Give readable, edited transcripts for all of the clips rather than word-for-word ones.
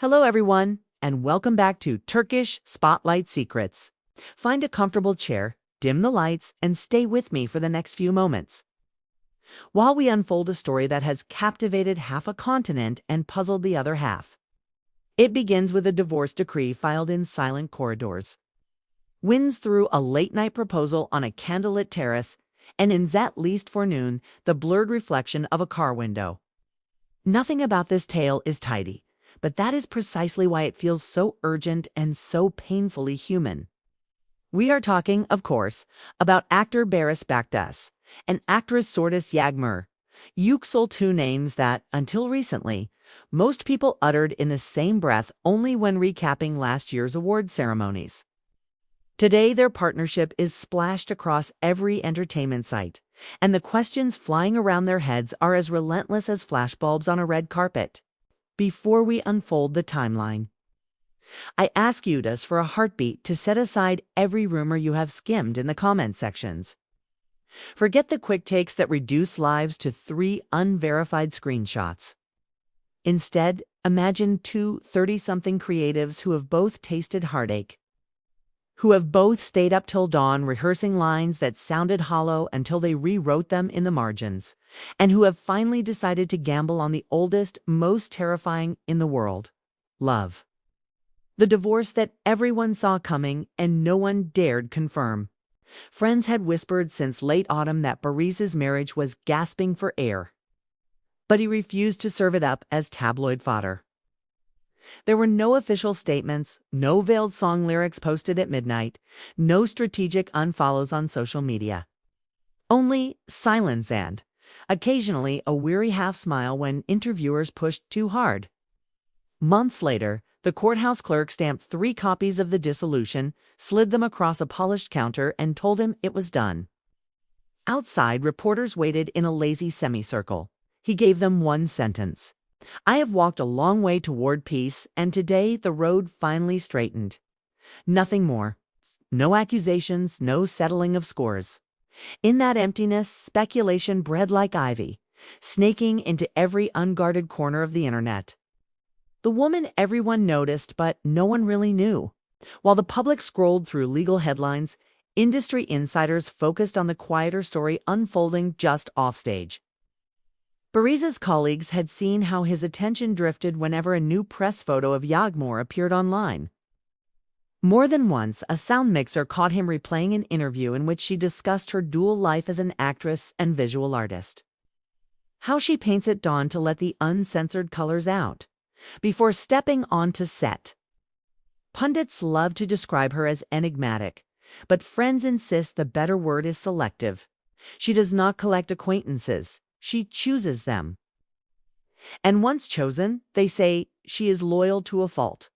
Hello everyone, and welcome back to Turkish Spotlight Secrets. Find a comfortable chair, dim the lights, and stay with me for the next few moments, while we unfold a story that has captivated half a continent and puzzled the other half. It begins with a divorce decree filed in silent corridors, winds through a late-night proposal on a candlelit terrace, and ends at least forenoon, the blurred reflection of a car window. Nothing about this tale is tidy, but that is precisely why it feels so urgent and so painfully human. We are talking, of course, about actor Baris Baktaş and actress Yagmur. Yüksel, two names that, until recently, most people uttered in the same breath only when recapping last year's award ceremonies. Today, their partnership is splashed across every entertainment site, and the questions flying around their heads are as relentless as flashbulbs on a red carpet. Before we unfold the timeline, I ask you just for a heartbeat to set aside every rumor you have skimmed in the comment sections. Forget the quick takes that reduce lives to 3 unverified screenshots. Instead, imagine two 30-something creatives who have both tasted heartache, who have both stayed up till dawn rehearsing lines that sounded hollow until they rewrote them in the margins, and who have finally decided to gamble on the oldest, most terrifying in the world: love. The divorce that everyone saw coming and no one dared confirm. Friends had whispered since late autumn that Baris's marriage was gasping for air, but he refused to serve it up as tabloid fodder. There were no official statements, no veiled song lyrics posted at midnight, no strategic unfollows on social media. Only silence and, occasionally, a weary half-smile when interviewers pushed too hard. Months later, the courthouse clerk stamped 3 copies of the dissolution, slid them across a polished counter, and told him it was done. Outside, reporters waited in a lazy semicircle. He gave them one sentence: "I have walked a long way toward peace, and today the road finally straightened." Nothing more. No accusations, no settling of scores. In that emptiness, speculation bred like ivy, snaking into every unguarded corner of the internet. The woman everyone noticed, but no one really knew. While the public scrolled through legal headlines, industry insiders focused on the quieter story unfolding just offstage. Baris's colleagues had seen how his attention drifted whenever a new press photo of Yagmur appeared online. More than once, a sound mixer caught him replaying an interview in which she discussed her dual life as an actress and visual artist. How she paints at dawn to let the uncensored colors out before stepping onto set. Pundits love to describe her as enigmatic, but friends insist the better word is selective. She does not collect acquaintances. She chooses them. And once chosen, they say she is loyal to a fault.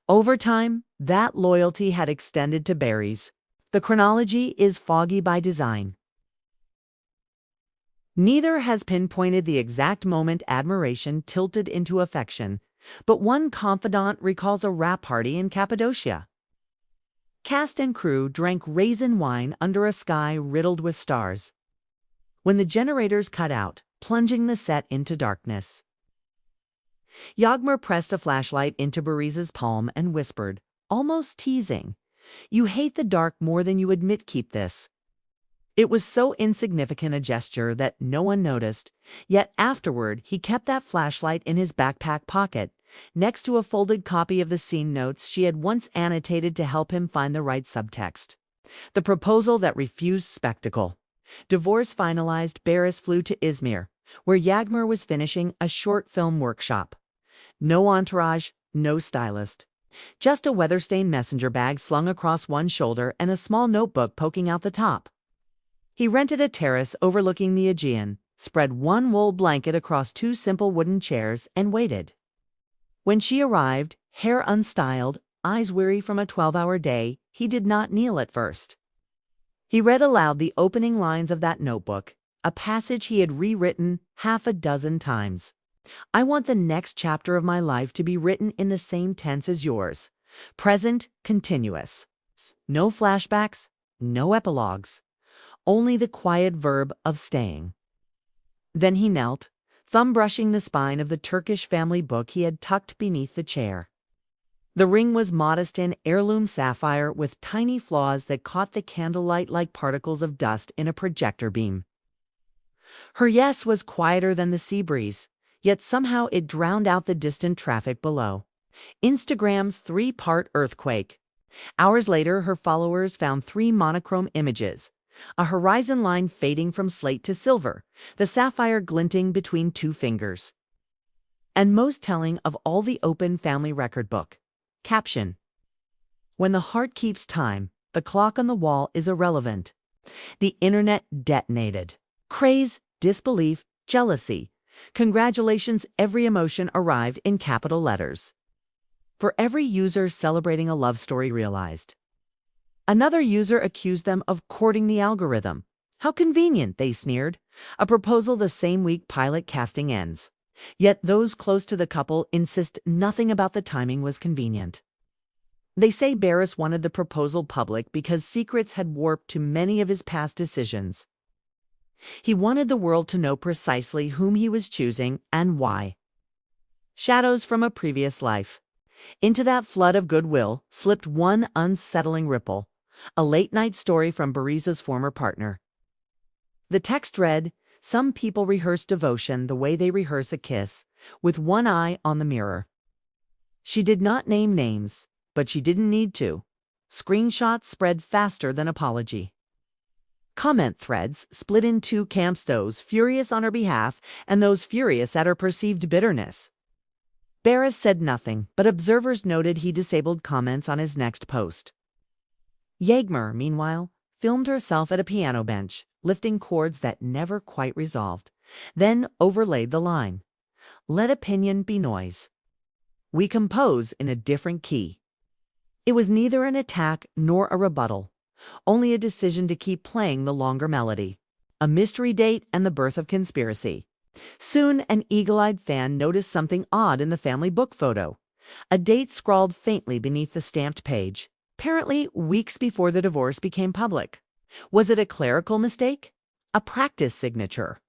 Over time, that loyalty had extended to Baris. The chronology is foggy by design. Neither has pinpointed the exact moment admiration tilted into affection, but one confidant recalls a wrap party in Cappadocia. Cast and crew drank raisin wine under a sky riddled with stars, when the generators cut out, plunging the set into darkness. Yagmur pressed a flashlight into Baris's palm and whispered, almost teasing, "You hate the dark more than you admit. Keep this." It was so insignificant a gesture that no one noticed, yet afterward he kept that flashlight in his backpack pocket, next to a folded copy of the scene notes she had once annotated to help him find the right subtext. The proposal that refused spectacle. Divorce finalized, Baris flew to Izmir, where Yagmur was finishing a short film workshop. No entourage, no stylist. Just a weather-stained messenger bag slung across one shoulder and a small notebook poking out the top. He rented a terrace overlooking the Aegean, spread one wool blanket across 2 simple wooden chairs, and waited. When she arrived, hair unstyled, eyes weary from a 12-hour day, he did not kneel at first. He read aloud the opening lines of that notebook, a passage he had rewritten half a dozen times. "I want the next chapter of my life to be written in the same tense as yours. Present continuous. No flashbacks, no epilogues. Only the quiet verb of staying." Then he knelt, thumb brushing the spine of the Turkish family book he had tucked beneath the chair. The ring was modest in heirloom sapphire with tiny flaws that caught the candlelight like particles of dust in a projector beam. Her yes was quieter than the sea breeze, yet somehow it drowned out the distant traffic below. Instagram's 3-part earthquake. Hours later, her followers found 3 monochrome images. A horizon line fading from slate to silver, the sapphire glinting between 2 fingers. And most telling of all, the open family record book. Caption: "When the heart keeps time, the clock on the wall is irrelevant." The internet detonated. Craze, disbelief, jealousy. Congratulations, every emotion arrived in capital letters. For every user celebrating a love story realized. Another user accused them of courting the algorithm. How convenient, they sneered. A proposal the same week pilot casting ends. Yet those close to the couple insist nothing about the timing was convenient. They say Baris wanted the proposal public because secrets had warped to many of his past decisions. He wanted the world to know precisely whom he was choosing and why. Shadows from a previous life. Into that flood of goodwill slipped one unsettling ripple, a late-night story from Baris's former partner. The text read, "Some people rehearse devotion the way they rehearse a kiss, with one eye on the mirror." She did not name names, but she didn't need to. Screenshots spread faster than apology. Comment threads split in 2 camps, those furious on her behalf and those furious at her perceived bitterness. Baris said nothing, but observers noted he disabled comments on his next post. Yagmur, meanwhile, filmed herself at a piano bench, lifting chords that never quite resolved, then overlaid the line, "Let opinion be noise. We compose in a different key." It was neither an attack nor a rebuttal, only a decision to keep playing the longer melody. A mystery date and the birth of conspiracy. Soon, an eagle-eyed fan noticed something odd in the family book photo. A date scrawled faintly beneath the stamped page, apparently weeks before the divorce became public. Was it a clerical mistake? A practice signature?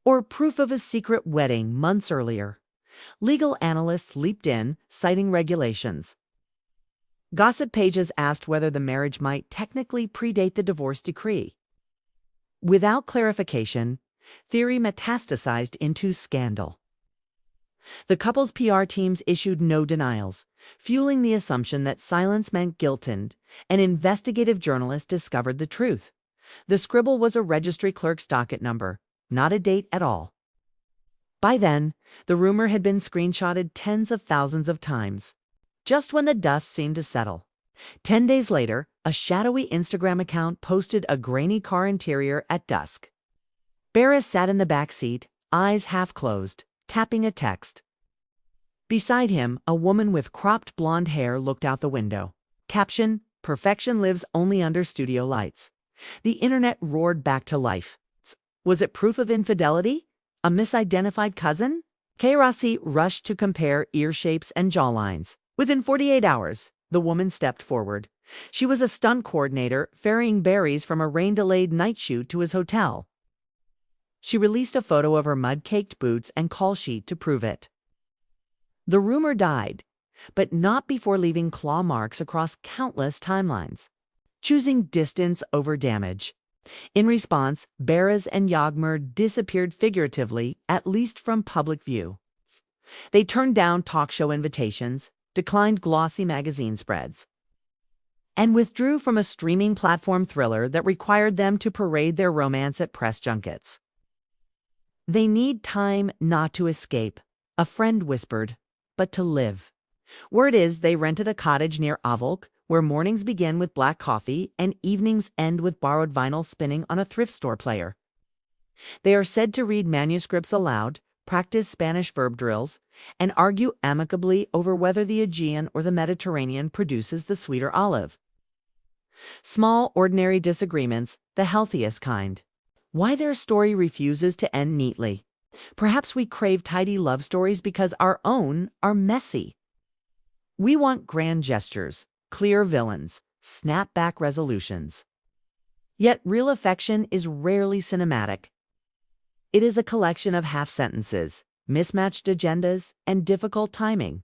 Or proof of a secret wedding months earlier? Legal analysts leaped in, citing regulations. Gossip pages asked whether the marriage might technically predate the divorce decree. Without clarification, theory metastasized into scandal. The couple's PR teams issued no denials, fueling the assumption that silence meant guilt, and an investigative journalist discovered the truth. The scribble was a registry clerk's docket number, not a date at all. By then, the rumor had been screenshotted tens of thousands of times. Just when the dust seemed to settle. 10 days later, a shadowy Instagram account posted a grainy car interior at dusk. Baris sat in the back seat, eyes half closed, tapping a text. Beside him, a woman with cropped blonde hair looked out the window. Caption: "Perfection lives only under studio lights." The internet roared back to life. Was it proof of infidelity? A misidentified cousin? Kairasi rushed to compare ear shapes and jawlines. Within 48 hours, the woman stepped forward. She was a stunt coordinator ferrying Baris from a rain-delayed night shoot to his hotel. She released a photo of her mud-caked boots and call sheet to prove it. The rumor died, but not before leaving claw marks across countless timelines, choosing distance over damage. In response, Baris and Yagmur disappeared figuratively, at least from public view. They turned down talk show invitations, declined glossy magazine spreads, and withdrew from a streaming platform thriller that required them to parade their romance at press junkets. "They need time not to escape," a friend whispered, "but to live." Word is they rented a cottage near Avolk, where mornings begin with black coffee and evenings end with borrowed vinyl spinning on a thrift store player. They are said to read manuscripts aloud, practice Spanish verb drills, and argue amicably over whether the Aegean or the Mediterranean produces the sweeter olive. Small, ordinary disagreements, the healthiest kind. Why their story refuses to end neatly? Perhaps we crave tidy love stories because our own are messy. We want grand gestures, clear villains, snap-back resolutions. Yet real affection is rarely cinematic. It is a collection of half sentences, mismatched agendas, and difficult timing.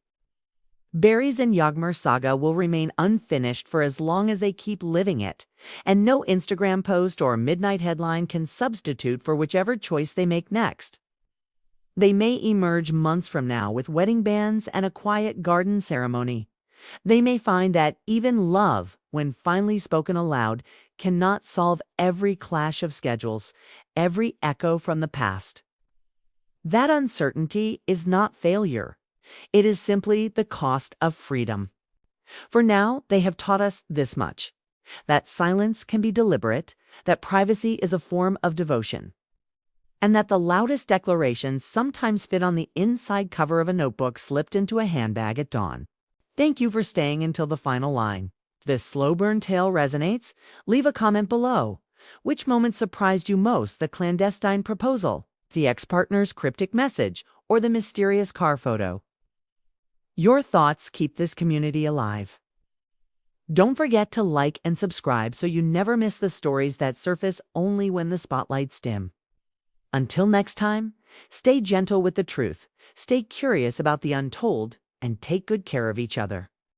Baris and Yagmur saga will remain unfinished for as long as they keep living it, and no Instagram post or midnight headline can substitute for whichever choice they make next. They may emerge months from now with wedding bands and a quiet garden ceremony. They may find that even love, when finally spoken aloud, cannot solve every clash of schedules, every echo from the past. That uncertainty is not failure. It is simply the cost of freedom. For now, they have taught us this much: that silence can be deliberate, that privacy is a form of devotion, and that the loudest declarations sometimes fit on the inside cover of a notebook slipped into a handbag at dawn. Thank you for staying until the final line. If this slow burn tale resonates, leave a comment below. Which moment surprised you most: the clandestine proposal, the ex-partner's cryptic message, or the mysterious car photo? Your thoughts keep this community alive. Don't forget to like and subscribe so you never miss the stories that surface only when the spotlights dim. Until next time, stay gentle with the truth, stay curious about the untold, and take good care of each other.